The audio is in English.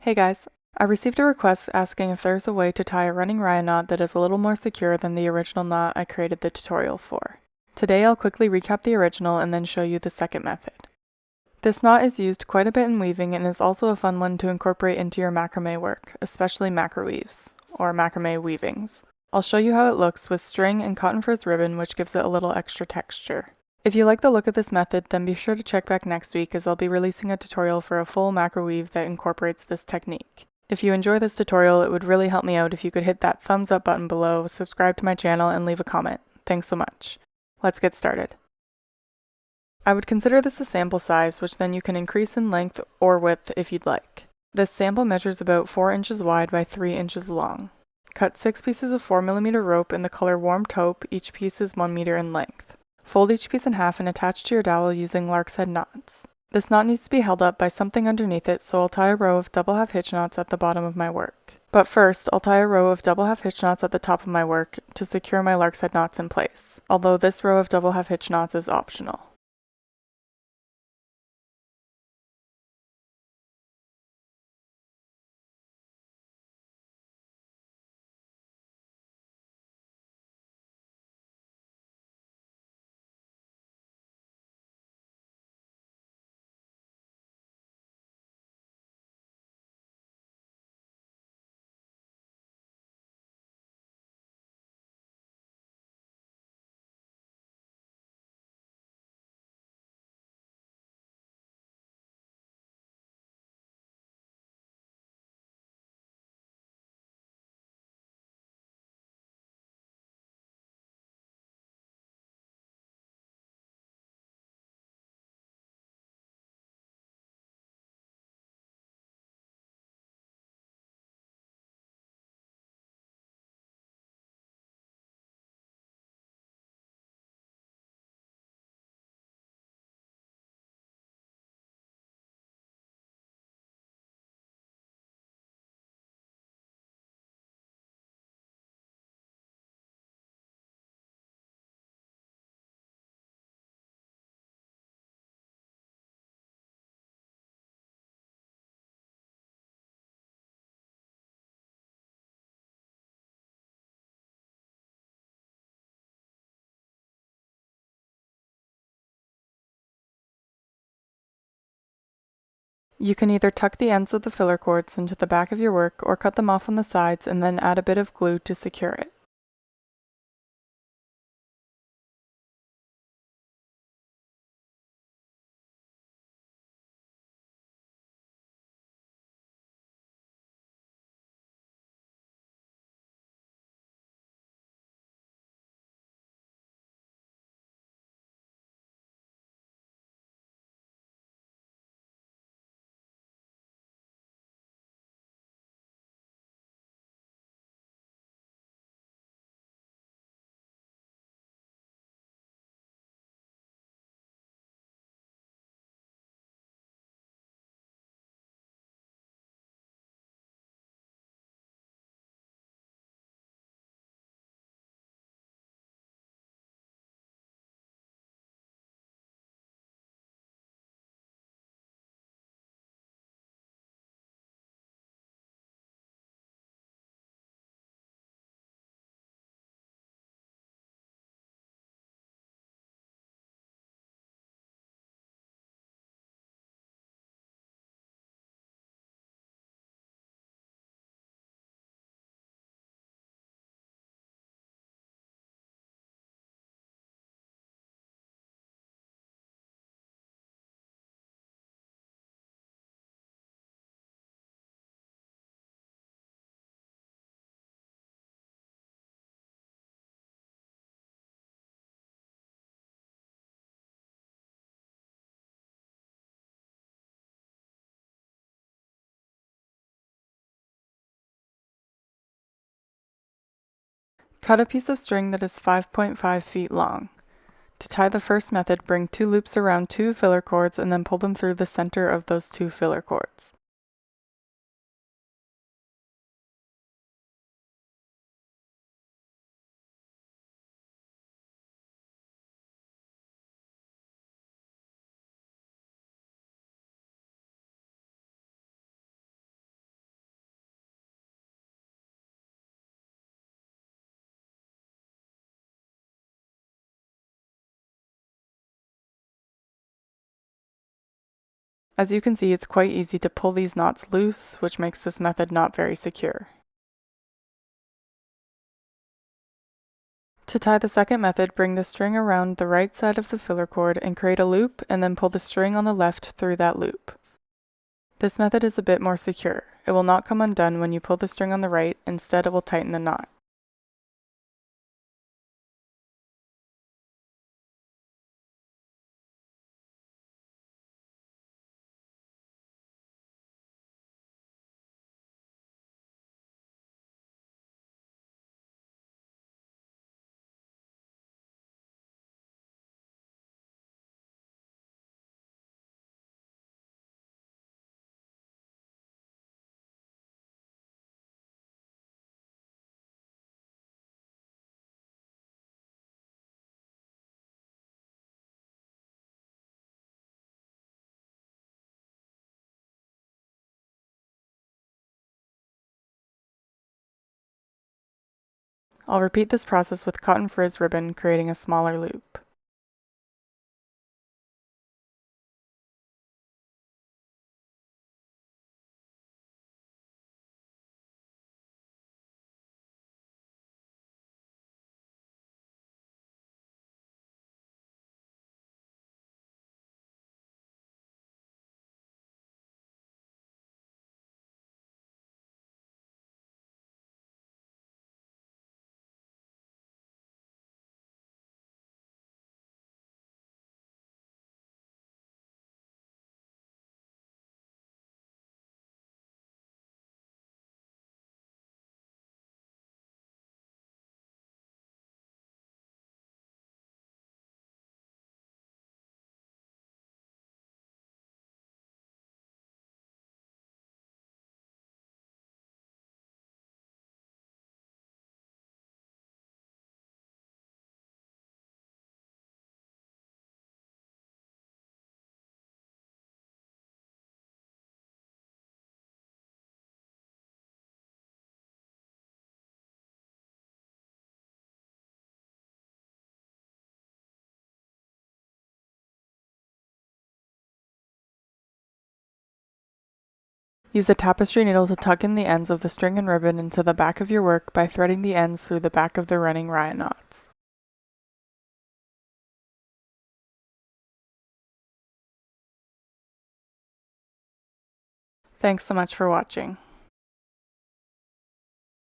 Hey guys, I received a request asking if there's a way to tie a running Rya knot that is a little more secure than the original knot I created the tutorial for. Today I'll quickly recap the original and then show you the second method. This knot is used quite a bit in weaving and is also a fun one to incorporate into your macrame work, especially macraweaves, or macrame weavings. I'll show you how it looks with string and cotton frizz ribbon, which gives it a little extra texture. If you like the look of this method, then be sure to check back next week as I'll be releasing a tutorial for a full macroweave that incorporates this technique. If you enjoy this tutorial, it would really help me out if you could hit that thumbs up button below, subscribe to my channel, and leave a comment. Thanks so much. Let's get started. I would consider this a sample size, which then you can increase in length or width if you'd like. This sample measures about 4 inches wide by 3 inches long. Cut 6 pieces of 4mm rope in the color warm taupe, each piece is 1 meter in length. Fold each piece in half and attach to your dowel using Lark's head knots. This knot needs to be held up by something underneath it, so I'll tie a row of double half hitch knots at the bottom of my work. But first, I'll tie a row of double half hitch knots at the top of my work to secure my Lark's head knots in place, although this row of double half hitch knots is optional. You can either tuck the ends of the filler cords into the back of your work or cut them off on the sides and then add a bit of glue to secure it. Cut a piece of string that is 5.5 feet long. To tie the first method, bring 2 loops around 2 filler cords and then pull them through the center of those 2 filler cords. As you can see, it's quite easy to pull these knots loose, which makes this method not very secure. To tie the second method, bring the string around the right side of the filler cord and create a loop, and then pull the string on the left through that loop. This method is a bit more secure. It will not come undone when you pull the string on the right, instead it will tighten the knot. I'll repeat this process with cotton frizz ribbon, creating a smaller loop. Use a tapestry needle to tuck in the ends of the string and ribbon into the back of your work by threading the ends through the back of the running Rya knots. Thanks so much for watching.